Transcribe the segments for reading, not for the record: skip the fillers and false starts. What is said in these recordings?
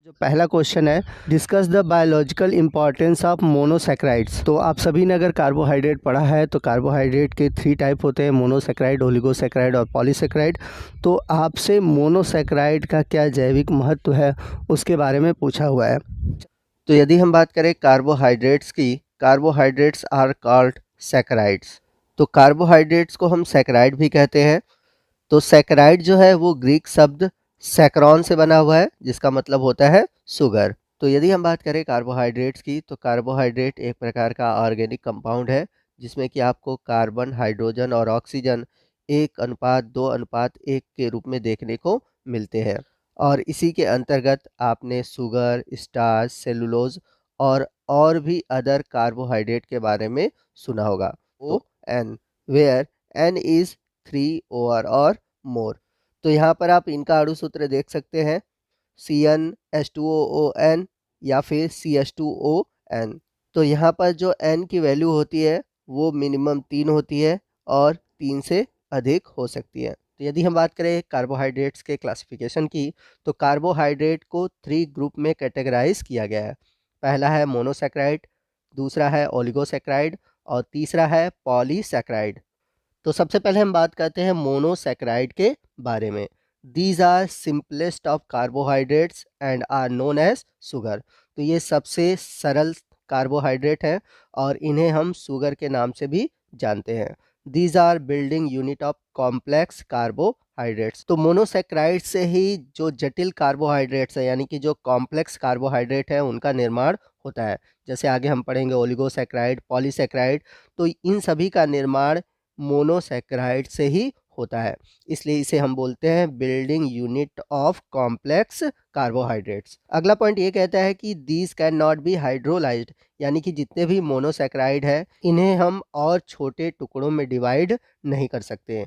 जो पहला क्वेश्चन है, discuss the biological importance of monosaccharides. तो आप सभी ने अगर कार्बोहाइड्रेट पढ़ा है तो कार्बोहाइड्रेट के 3 टाइप होते हैं, मोनोसेक्राइड, ओलिगोसेक्राइड और पॉलीसेक्राइड। तो आपसे मोनोसेक्राइड का क्या जैविक महत्व है उसके बारे में पूछा हुआ है। तो यदि हम बात करें कार्बोहाइड्रेट्स की, कार्बोहाइड्रेट्स आर कॉल्ड सैकराइड्स। तो कार्बोहाइड्रेट्स को हम सैकराइड भी कहते हैं। तो सैकराइड जो है वो ग्रीक शब्द सैकरॉन से बना हुआ है, जिसका मतलब होता है शुगर। तो यदि हम बात करें कार्बोहाइड्रेट्स की, तो कार्बोहाइड्रेट एक प्रकार का ऑर्गेनिक कंपाउंड है जिसमें कि आपको कार्बन, हाइड्रोजन और ऑक्सीजन 1:2:1 के रूप में देखने को मिलते हैं। और इसी के अंतर्गत आपने शुगर, स्टार्च, सेलुलोज और भी अदर कार्बोहाइड्रेट के बारे में सुना होगा। O N, where N is 3 और मोर। तो यहाँ पर आप इनका अणु सूत्र देख सकते हैं, CnH2OON या फिर CH2ON। तो यहाँ पर जो N की वैल्यू होती है वो मिनिमम 3 होती है और 3 से अधिक हो सकती है। तो यदि हम बात करें कार्बोहाइड्रेट्स के क्लासिफिकेशन की, तो कार्बोहाइड्रेट को 3 ग्रुप में कैटेगराइज किया गया है। पहला है मोनोसेक्राइड, दूसरा है ओलिगोसेक्राइड और तीसरा है पॉलीसेक्राइड। तो सबसे पहले हम बात करते हैं मोनोसेक्राइड के बारे में। These are simplest of carbohydrates and are known as sugar. तो ये सबसे सरल कार्बोहाइड्रेट है और इन्हें हम शुगर के नाम से भी जानते हैं। These are building unit of complex carbohydrates. तो मोनोसेक्राइड से ही जो जटिल कार्बोहाइड्रेट्स है, यानी कि जो कॉम्प्लेक्स कार्बोहाइड्रेट है, उनका निर्माण होता है। जैसे आगे हम पढ़ेंगे ओलिगोसेक्राइड, पॉलीसेक्राइड। तो इन सभी का निर्माण मोनोसेक्राइड से ही होता है, इसलिए इसे हम बोलते हैं building unit of complex carbohydrates. अगला पॉइंट ये कहता है कि these can not be hydrolysed, यानी कि जितने भी मोनोसेक्राइड है इन्हें हम और छोटे टुकड़ों में डिवाइड नहीं कर सकते।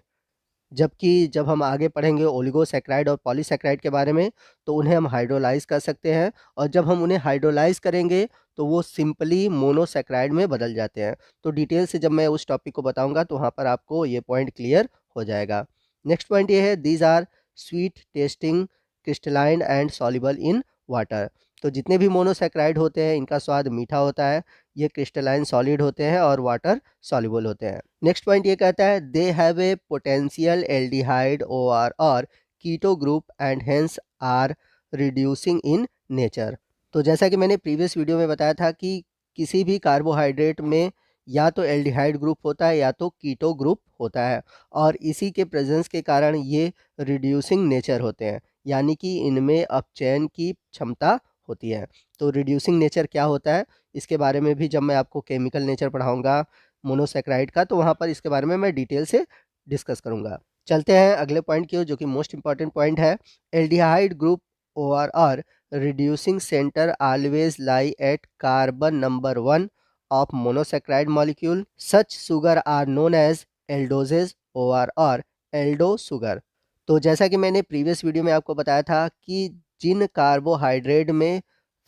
जबकि जब हम आगे पढ़ेंगे ओलिगोसेक्राइड और पॉलीसेक्राइड के बारे में, तो उन्हें हम हाइड्रोलाइज कर सकते हैं और जब हम उन्हें हाइड्रोलाइज करेंगे तो वो सिंपली मोनोसेक्राइड में बदल जाते हैं। तो डिटेल से जब मैं उस टॉपिक को बताऊंगा तो वहाँ पर आपको ये पॉइंट क्लियर हो जाएगा। नेक्स्ट पॉइंट ये है, these are sweet tasting, crystalline and soluble in water. तो जितने भी मोनोसेक्राइड होते हैं इनका स्वाद मीठा होता है, ये क्रिस्टलाइन सॉलिड होते हैं और वाटर सॉल्युबल होते हैं। नेक्स्ट पॉइंट ये कहता है, they have a potential aldehyde OR और keto group and hence are reducing in nature. तो जैसा कि मैंने प्रीवियस वीडियो में बताया था कि किसी भी कार्बोहाइड्रेट में या तो एल्डिहाइड ग्रुप होता है या तो कीटो ग्रुप होता है और इसी के प्रेजेंस के कारण ये रिड्यूसिंग नेचर होते हैं, यानी कि इनमें अपचयन की क्षमता होती है। तो रिड्यूसिंग नेचर क्या होता है इसके बारे में भी जब मैं आपको केमिकल नेचर पढ़ाऊंगा मोनोसेक्राइड का, तो वहाँ पर इसके बारे में मैं डिटेल से डिस्कस करूंगा। चलते हैं अगले पॉइंट की ओर, जो कि मोस्ट इंपॉर्टेंट पॉइंट है। Aldehyde group OR reducing center always lie at carbon number 1 of monosaccharide molecule. Such sugar are known as aldoses or Aldo sugar. तो जैसा कि मैंने प्रीवियस वीडियो में आपको बताया था कि जिन कार्बोहाइड्रेट में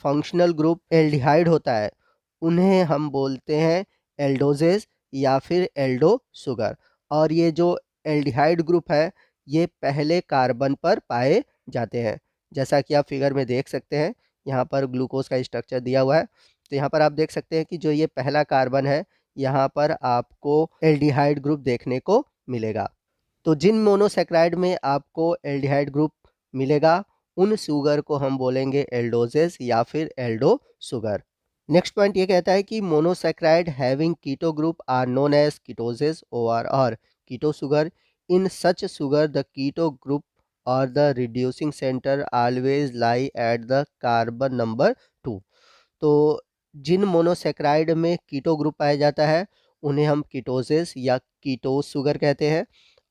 फंक्शनल ग्रुप एल्डिहाइड होता है उन्हें हम बोलते हैं एल्डोजेस या फिर एल्डो सुगर। और ये जो एल्डिहाइड ग्रुप है ये पहले कार्बन पर पाए जाते हैं। जैसा कि आप फिगर में देख सकते हैं, यहाँ पर ग्लूकोज का स्ट्रक्चर दिया हुआ है। तो यहाँ पर आप देख सकते हैं कि जो ये पहला कार्बन है यहाँ पर आपको एल्डिहाइड ग्रुप देखने को मिलेगा। तो जिन मोनोसेक्राइड में आपको एल्डिहाइड ग्रुप मिलेगा उन शुगर को हम बोलेंगे एल्डोजेस या फिर एल्डो शुगर। नेक्स्ट पॉइंट ये कहता है कि monosaccharide having keto group are known as ketoses और keto sugar. In such sugar the keto group और the reducing centre always lie at the carbon number 2। तो जिन मोनोसेक्राइड में कीटो ग्रुप पाया जाता है उन्हें हम कीटोजेस या कीटोस शुगर कहते हैं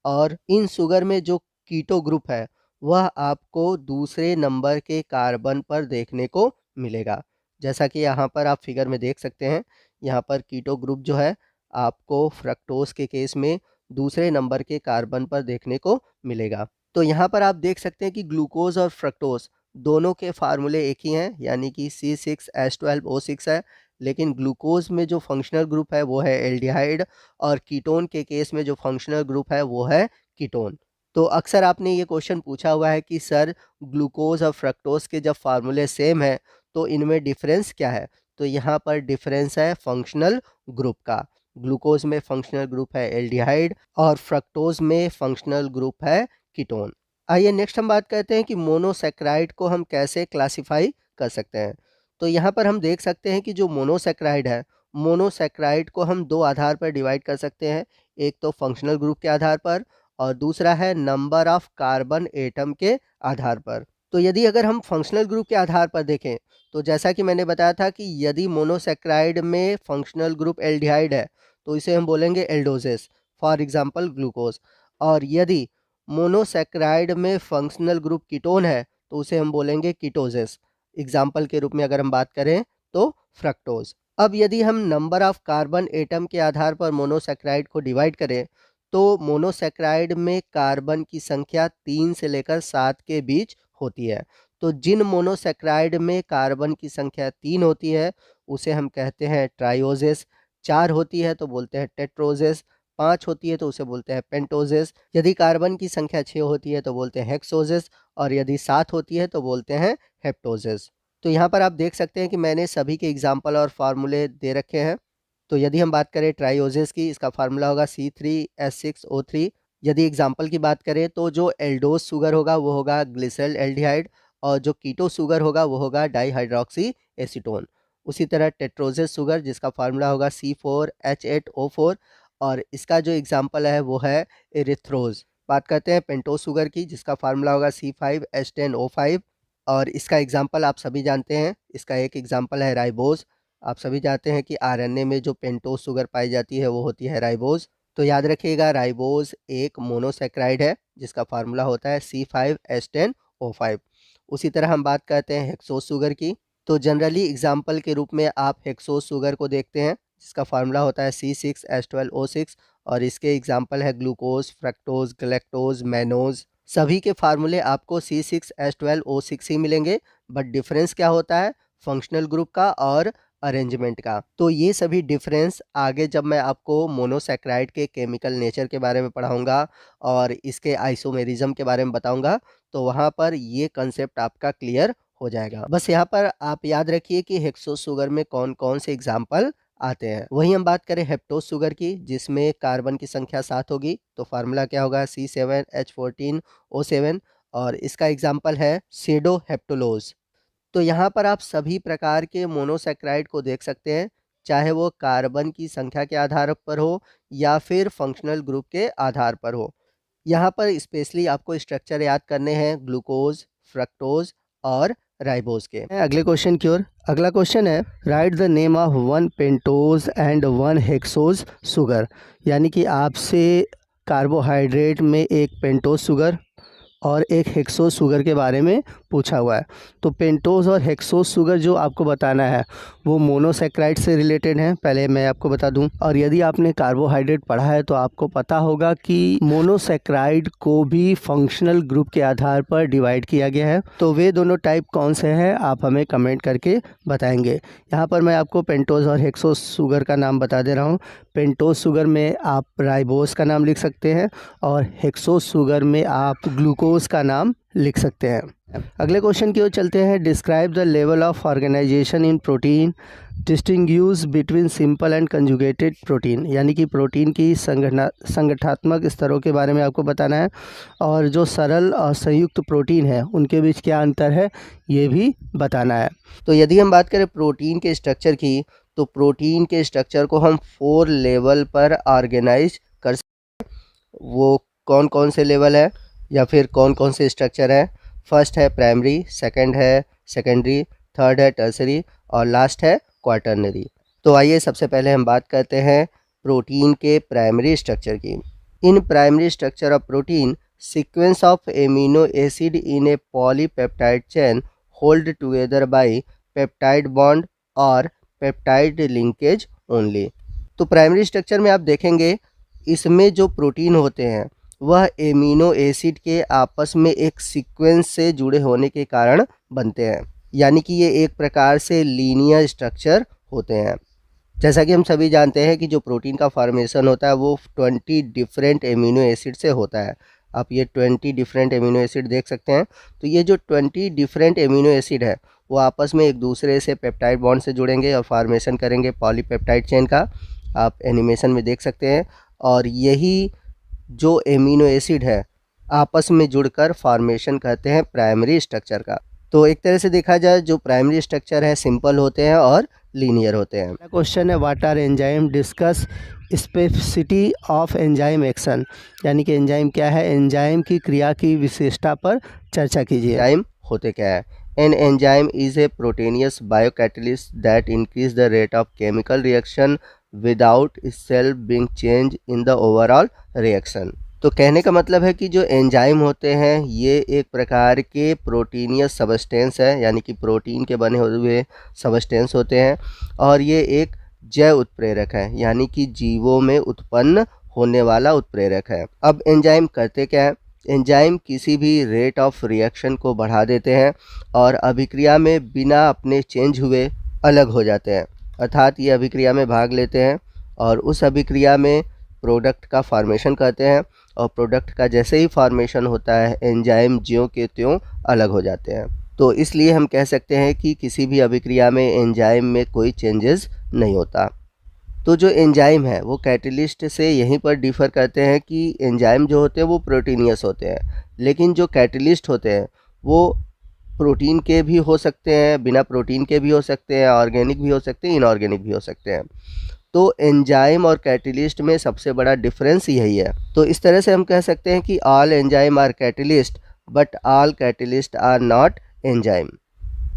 और इन शुगर में जो कीटो ग्रुप है वह आपको दूसरे नंबर के कार्बन पर देखने को मिलेगा। जैसा कि यहाँ पर आप फिगर में देख सकते हैं, यहाँ पर कीटो ग्रुप जो है आपको फ्रक्टोज के केस में दूसरे नंबर के कार्बन पर देखने को मिलेगा। तो यहाँ पर आप देख सकते हैं कि ग्लूकोज और फ्रक्टोज दोनों के फार्मूले एक ही हैं, यानी कि C6H12O6 है। लेकिन ग्लूकोज में जो फंक्शनल ग्रुप है वो है एल्डिहाइड और कीटोन के केस में जो फंक्शनल ग्रुप है वो है कीटोन। तो अक्सर आपने ये क्वेश्चन पूछा हुआ है कि सर ग्लूकोज और फ्रक्टोज के जब फार्मूले सेम है तो इनमें डिफरेंस क्या है। तो यहाँ पर डिफरेंस है फंक्शनल ग्रुप का। ग्लूकोज में फंक्शनल ग्रुप है एल्डिहाइड और फ्रक्टोज में फंक्शनल ग्रुप है कीटोन। आइए नेक्स्ट हम बात करते हैं कि मोनोसैकेराइड को हम कैसे क्लासिफाई कर सकते हैं। तो यहाँ पर हम देख सकते हैं कि जो मोनोसैकेराइड है, मोनोसैकेराइड को हम दो आधार पर डिवाइड कर सकते हैं। एक तो फंक्शनल ग्रुप के आधार पर और दूसरा है नंबर ऑफ कार्बन एटम के आधार पर। तो यदि अगर हम फंक्शनल ग्रुप के आधार पर देखें तो जैसा कि मैंने बताया था कि यदि मोनोसैकेराइड में फंक्शनल ग्रुप एल्डिहाइड है तो इसे हम बोलेंगे एल्डोजेस, फॉर एग्जांपल ग्लूकोज। और यदि मोनोसैकेराइड में फंक्शनल ग्रुप कीटोन है तो उसे हम बोलेंगे कीटोजेस। एग्जाम्पल के रूप में अगर हम बात करें तो फ्रक्टोज। अब यदि हम नंबर ऑफ कार्बन एटम के आधार पर मोनोसैकेराइड को डिवाइड करें तो मोनोसैकेराइड में कार्बन की संख्या 3 से लेकर 7 के बीच होती है। तो जिन मोनोसैकेराइड में कार्बन की संख्या 3 होती है उसे हम कहते हैं ट्राइओजेस, 4 होती है तो बोलते हैं टेट्रोजेस, 5 होती है तो उसे बोलते हैं पेंटोजेस, यदि कार्बन की संख्या 6 होती है तो बोलते हैं हेक्सोजेस और यदि 7 होती है तो बोलते हैं हेप्टोजेस। तो यहाँ पर आप देख सकते हैं कि मैंने सभी के एग्जाम्पल और फार्मूले दे रखे हैं। तो यदि हम बात करें ट्राइओजेस की, इसका फार्मूला होगा C3H6O3। यदि एग्जाम्पल की बात करें तो जो एल्डोज शुगर होगा वो होगा ग्लिसरल एल्डिहाइड और जो कीटो शुगर होगा वो होगा डाईहाइड्रोक्सी एसीटोन। उसी तरह टेट्रोजेस शुगर जिसका फार्मूला होगा C4H8O4 और इसका जो एग्जाम्पल है वो है एरिथ्रोज। बात करते हैं पेंटोज शुगर की जिसका फार्मूला होगा C5H10O5 और इसका एग्जाम्पल आप सभी जानते हैं। इसका एक एग्जाम्पल है राइबोज। आप सभी जानते हैं कि आरएनए में जो पेंटोज शुगर पाई जाती है वो होती है राइबोज। तो याद रखिएगा राइबोज एक मोनोसैकेराइड है जिसका फार्मूला होता है C5H10O5। उसी तरह हम बात करते हैं हेक्सोज शुगर की। तो जनरली एग्जाम्पल के रूप में आप हेक्सोज शुगर को देखते हैं जिसका फार्मूला होता है C6H12O6 और इसके एग्जाम्पल है ग्लूकोज, फ्रक्टोज, गैलेक्टोज, मैनोज। सभी के फार्मूले आपको C6H12O6 ही मिलेंगे, बट डिफरेंस क्या होता है फंक्शनल ग्रुप का और अरेंजमेंट का। तो ये सभी डिफरेंस आगे जब मैं आपको मोनोसैकेराइड के केमिकल नेचर के बारे में पढ़ाऊंगा और इसके आइसोमेरिज्म के बारे में बताऊंगा तो वहाँ पर ये कंसेप्ट आपका क्लियर हो जाएगा। बस यहाँ पर आप याद रखिए कि हेक्सोज शुगर में कौन कौन से एग्जाम्पल आते हैं। वहीं हम बात करें हेप्टोज शुगर की जिसमें कार्बन की संख्या 7 होगी तो फार्मूला क्या होगा C7H14O7 और इसका एग्जाम्पल है सेडोहेप्टोलोज। तो यहाँ पर आप सभी प्रकार के मोनोसैकेराइड को देख सकते हैं, चाहे वो कार्बन की संख्या के आधार पर हो या फिर फंक्शनल ग्रुप के आधार पर हो। यहाँ पर स्पेशली आपको स्ट्रक्चर याद करने हैं ग्लूकोज, फ्रक्टोज और राइबोज के। अगले क्वेश्चन की ओर। अगला क्वेश्चन है right the name of 1 pentose and 1 hexose sugar. यानी कि आपसे कार्बोहाइड्रेट में एक पेंटोज शुगर और एक हेक्सोज शुगर के बारे में पूछा हुआ है। तो पेंटोज और हेक्सोज शुगर जो आपको बताना है वो मोनोसैकेराइड से रिलेटेड है, पहले मैं आपको बता दूं। और यदि आपने कार्बोहाइड्रेट पढ़ा है तो आपको पता होगा कि मोनोसैकेराइड को भी फंक्शनल ग्रुप के आधार पर डिवाइड किया गया है। तो वे दोनों टाइप कौन से हैं आप हमें कमेंट करके बताएंगे। यहाँ पर मैं आपको पेंटोज और हेक्सोज शुगर का नाम बता दे रहा हूँ। पेंटोज शुगर में आप राइबोज का नाम लिख सकते हैं और हेक्सोज शुगर में आप ग्लूकोज का नाम लिख सकते हैं। अगले क्वेश्चन की ओर चलते हैं। Describe the level of organisation in protein, distinguish between simple and conjugated protein. यानी कि प्रोटीन की संगठनात्मक स्तरों के बारे में आपको बताना है और जो सरल और संयुक्त प्रोटीन है उनके बीच क्या अंतर है ये भी बताना है। तो यदि हम बात करें प्रोटीन के स्ट्रक्चर की तो प्रोटीन के स्ट्रक्चर को हम 4 लेवल पर ऑर्गेनाइज कर सकते हैं। वो कौन कौन से लेवल है या फिर कौन कौन से स्ट्रक्चर है। फर्स्ट है प्राइमरी, सेकंड है सेकेंडरी, थर्ड है टर्सरी और लास्ट है क्वाटरनरी। तो आइए सबसे पहले हम बात करते हैं प्रोटीन के प्राइमरी स्ट्रक्चर की। In primary structure of protein sequence of amino acid in A polypeptide chain hold together by peptide bond और पेप्टाइड लिंकेज ओनली। तो प्राइमरी स्ट्रक्चर में आप देखेंगे इसमें जो प्रोटीन होते हैं वह एमिनो एसिड के आपस में एक सीक्वेंस से जुड़े होने के कारण बनते हैं। यानी कि ये एक प्रकार से लीनियर स्ट्रक्चर होते हैं। जैसा कि हम सभी जानते हैं कि जो प्रोटीन का फॉर्मेशन होता है वो 20 डिफरेंट एमिनो एसिड से होता है। आप ये 20 डिफरेंट एमिनो एसिड देख सकते हैं। तो ये जो 20 डिफरेंट एमिनो एसिड है वो आपस में एक दूसरे से पेप्टाइड बॉन्ड से जुड़ेंगे और फॉर्मेशन करेंगे पॉलीपेप्टाइड चेन का, आप एनिमेशन में देख सकते हैं। और यही जो एमिनो एसिड है आपस में जुड़कर फॉर्मेशन करते हैं प्राइमरी स्ट्रक्चर का। तो एक तरह से देखा जाए जो प्राइमरी स्ट्रक्चर है सिंपल होते हैं और लीनियर होते हैं। क्वेश्चन है what are enzyme, discuss specificity of enzyme action, यानी कि एंजाइम क्या है, एंजाइम की क्रिया की विशेषता पर चर्चा कीजिए। एंजाइम होते क्या है? An enzyme is a proteinaceous biocatalyst that increase the rate of chemical reaction without itself being change in the overall reaction. तो कहने का मतलब है कि जो एंजाइम होते हैं ये एक प्रकार के प्रोटीनियस सबस्टेंस है, यानी कि प्रोटीन के बने हुए सबस्टेंस होते हैं, और ये एक जैव उत्प्रेरक है, यानी कि जीवों में उत्पन्न होने वाला उत्प्रेरक है। अब एंजाइम करते क्या है? एंजाइम किसी भी रेट ऑफ रिएक्शन को बढ़ा देते हैं और अभिक्रिया में बिना अपने चेंज हुए अलग हो जाते हैं, अर्थात ये अभिक्रिया में भाग लेते हैं और उस अभिक्रिया में प्रोडक्ट का फॉर्मेशन करते हैं, और प्रोडक्ट का जैसे ही फॉर्मेशन होता है एंजाइम ज्यों के त्यों अलग हो जाते हैं। तो इसलिए हम कह सकते हैं कि किसी भी अभिक्रिया में एंजाइम में कोई चेंजेस नहीं होता। तो जो एंजाइम है वो कैटलिस्ट से यहीं पर डिफ़र करते हैं कि एंजाइम जो होते हैं वो प्रोटीनियस होते हैं, लेकिन जो कैटलिस्ट होते हैं वो प्रोटीन के भी हो सकते हैं, बिना प्रोटीन के भी हो सकते हैं, ऑर्गेनिक भी हो सकते हैं, इनऑर्गेनिक भी हो सकते हैं। तो एंजाइम और कैटलिस्ट में सबसे बड़ा डिफरेंस यही है। तो इस तरह से हम कह सकते हैं कि all enzyme are catalyst but all catalyst are not enzyme.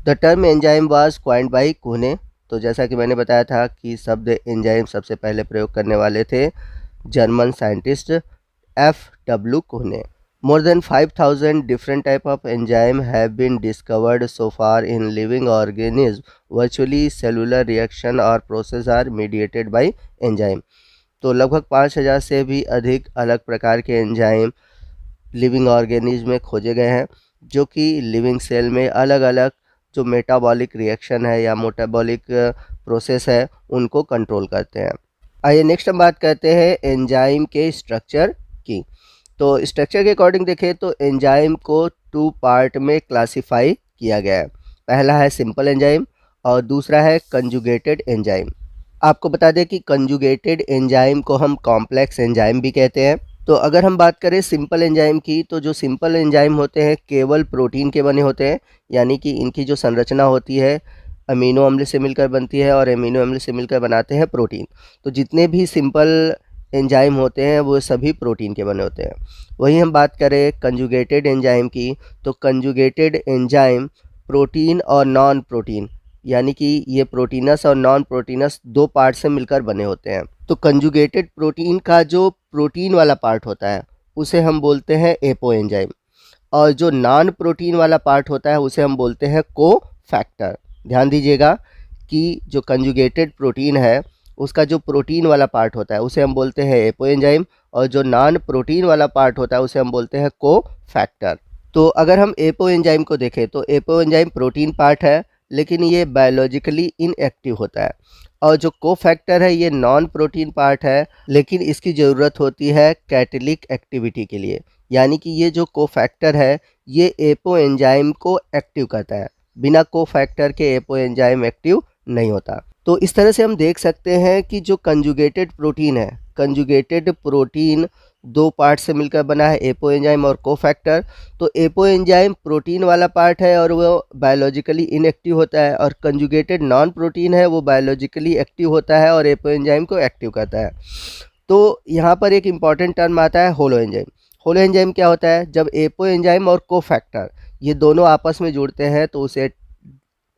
The term enzyme was coined by Kuhne. तो जैसा कि मैंने बताया था कि शब्द एंजाइम सबसे पहले प्रयोग करने वाले थे German scientist F.W. कुहने। More than 5,000 different type of enzyme have been discovered so far in living organisms. Virtually cellular reaction or process are mediated by enzyme. तो लगभग 5,000 से भी अधिक अलग प्रकार के एंजाइम लिविंग ऑर्गेनिज्म में खोजे गए हैं, जो कि लिविंग सेल में अलग अलग जो मेटाबॉलिक रिएक्शन है या मेटाबॉलिक प्रोसेस है उनको कंट्रोल करते हैं। आइए नेक्स्ट हम बात करते हैं एंजाइम के स्ट्रक्चर की। तो स्ट्रक्चर के अकॉर्डिंग देखें तो एंजाइम को 2 पार्ट में क्लासिफाई किया गया है। पहला है सिंपल एंजाइम और दूसरा है कंजुगेटेड एंजाइम। आपको बता दें कि कंजुगेटेड एंजाइम को हम कॉम्प्लेक्स एंजाइम भी कहते हैं। तो अगर हम बात करें सिंपल एंजाइम की, तो जो सिंपल एंजाइम होते हैं केवल प्रोटीन के बने होते हैं, यानी कि इनकी जो संरचना होती है अमीनो अम्ल से मिलकर बनती है और अमीनो अम्ल से मिलकर बनाते हैं प्रोटीन। तो जितने भी सिंपल एंजाइम होते हैं वो सभी प्रोटीन के बने होते हैं। वहीं हम बात करें कंजुगेटेड एंजाइम की, तो कंजुगेटेड एंजाइम प्रोटीन और नॉन प्रोटीन, यानी कि ये प्रोटीनस और नॉन प्रोटीनस 2 पार्ट से मिलकर बने होते हैं। तो कंजुगेटेड प्रोटीन का जो प्रोटीन वाला पार्ट होता है उसे हम बोलते हैं एपो एंजाइम, और जो नॉन प्रोटीन वाला पार्ट होता है उसे हम बोलते हैं को फैक्टर। ध्यान दीजिएगा कि जो कंजुगेटेड प्रोटीन है उसका जो प्रोटीन वाला पार्ट होता है उसे हम बोलते हैं एपो एंजाइम, और जो नॉन प्रोटीन वाला पार्ट होता है उसे हम बोलते हैं को फैक्टर। तो अगर हम एपो एंजाइम को देखें तो एपो एंजाइम प्रोटीन पार्ट है, लेकिन ये बायोलॉजिकली इनएक्टिव होता है, और जो को फैक्टर है ये नॉन प्रोटीन पार्ट है, लेकिन इसकी ज़रूरत होती है कैटलिक एक्टिविटी के लिए, यानी कि ये जो को फैक्टर है ये एपो एंजाइम को एक्टिव करता है। बिना को फैक्टर के एपो एंजाइम एक्टिव नहीं होता। तो इस तरह से हम देख सकते हैं कि जो कंजुगेटेड प्रोटीन है, कंजुगेटेड प्रोटीन 2 पार्ट से मिलकर बना है, एपो एंजाइम और को फैक्टर। तो एपो एंजाइम प्रोटीन वाला पार्ट है और वो बायोलॉजिकली इनएक्टिव होता है, और कंजुगेटेड नॉन प्रोटीन है वो बायोलॉजिकली एक्टिव होता है और एपो एंजाइम को एक्टिव करता है। तो यहाँ पर एक इम्पॉर्टेंट टर्म आता है होलो एंजाइम। होलो एंजाइम क्या होता है? जब एपो एंजाइम और को फैक्टर ये दोनों आपस में जुड़ते हैं तो उसे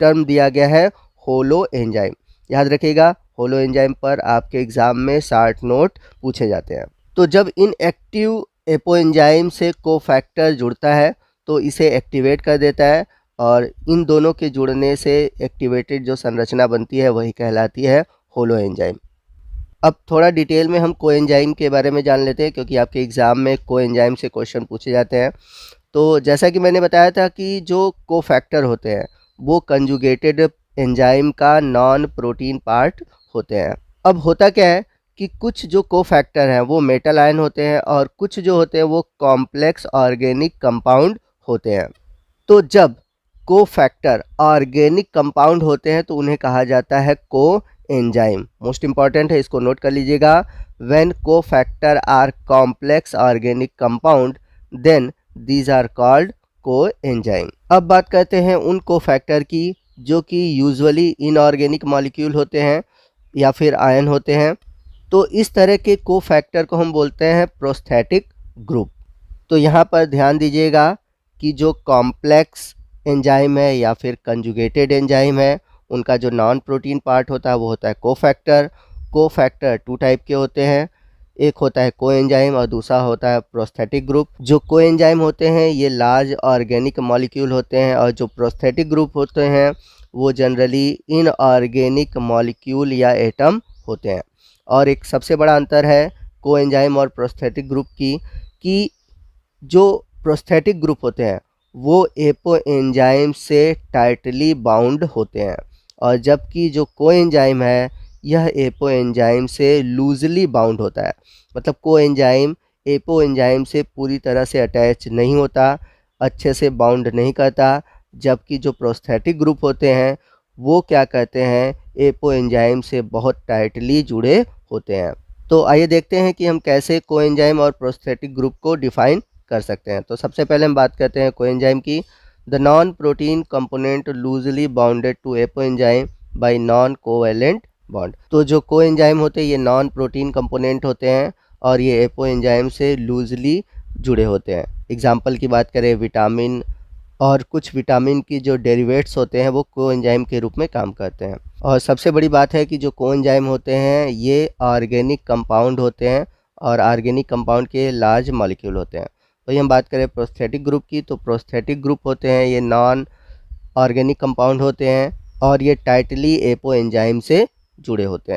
टर्म दिया गया है होलो एंजाइम। याद रखिएगा, होलो एंजाइम पर आपके एग्ज़ाम में 60 नोट पूछे जाते हैं। तो जब इनएक्टिव एपो एंजाइम से को फैक्टर जुड़ता है तो इसे एक्टिवेट कर देता है, और इन दोनों के जुड़ने से एक्टिवेटेड जो संरचना बनती है वही कहलाती है होलो एंजाइम। अब थोड़ा डिटेल में हम कोएंजाइम के बारे में जान लेते हैं, क्योंकि आपके एग्ज़ाम में कोएंजाइम से क्वेश्चन पूछे जाते हैं। तो जैसा कि मैंने बताया था कि जो को फैक्टर होते हैं वो कंजुगेटेड एंजाइम का नॉन प्रोटीन पार्ट होते हैं। अब होता क्या है कि कुछ जो कोफैक्टर हैं वो मेटल आयन होते हैं और कुछ जो होते हैं वो कॉम्प्लेक्स ऑर्गेनिक कंपाउंड होते हैं। तो जब कोफैक्टर ऑर्गेनिक कंपाउंड होते हैं तो उन्हें कहा जाता है कोएंजाइम। मोस्ट इंपॉर्टेंट है, इसको नोट कर लीजिएगा। When cofactor are complex organic compound then these are called coenzyme. अब बात करते हैं उन कोफैक्टर की जो कि यूजुअली इनऑर्गेनिक मॉलिक्यूल होते हैं या फिर आयन होते हैं। तो इस तरह के कोफैक्टर को हम बोलते हैं प्रोस्थेटिक ग्रुप। तो यहाँ पर ध्यान दीजिएगा कि जो कॉम्प्लेक्स एंजाइम है या फिर कंजुगेटेड एंजाइम है, उनका जो नॉन प्रोटीन पार्ट होता है वो होता है कोफैक्टर। कोफैक्टर 2 टाइप के होते हैं, एक होता है कोएंजाइम और दूसरा होता है प्रोस्थेटिक ग्रुप। जो कोएंजाइम होते हैं ये लार्ज ऑर्गेनिक मॉलिक्यूल होते हैं और जो प्रोस्थेटिक ग्रुप होते हैं वो जनरली इनऑर्गेनिक मॉलिक्यूल या एटम होते हैं। और एक सबसे बड़ा अंतर है कोएंजाइम और प्रोस्थेटिक ग्रुप की, कि जो प्रोस्थेटिक ग्रुप होते हैं वो एपो एंजाइम से टाइटली बाउंड होते हैं और जबकि जो कोएंजाइम है यह एपो एंजाइम से लूजली बाउंड होता है। मतलब कोएंजाइम एपो एंजाइम से पूरी तरह से अटैच नहीं होता, अच्छे से बाउंड नहीं करता, जबकि जो प्रोस्थेटिक ग्रुप होते हैं वो क्या करते हैं, एपो एंजाइम से बहुत टाइटली जुड़े होते हैं। तो आइए देखते हैं कि हम कैसे कोएंजाइम और प्रोस्थेटिक ग्रुप को डिफाइन कर सकते हैं। तो सबसे पहले हम बात करते हैं कोएंजाइम की। The non protein component loosely bounded to apo enzyme by non covalent bond. तो जो कोएंजाइम होते हैं ये नॉन प्रोटीन कंपोनेंट होते हैं और ये एपो एंजाइम से लूजली जुड़े होते हैं। एग्जाम्पल की बात करें, विटामिन और कुछ विटामिन की जो डेरिवेट्स होते हैं वो कोएंजाइम के रूप में काम करते हैं। और सबसे बड़ी बात है कि जो कोएंजाइम होते हैं ये ऑर्गेनिक कंपाउंड होते हैं और ऑर्गेनिक कंपाउंड के लार्ज मॉलिक्यूल होते हैं। वही हम बात करें प्रोस्थेटिक ग्रुप की, तो प्रोस्थेटिक ग्रुप होते हैं ये नॉन ऑर्गेनिक कंपाउंड होते हैं और ये टाइटली एपो एंजाइम से जुड़े होते हैं।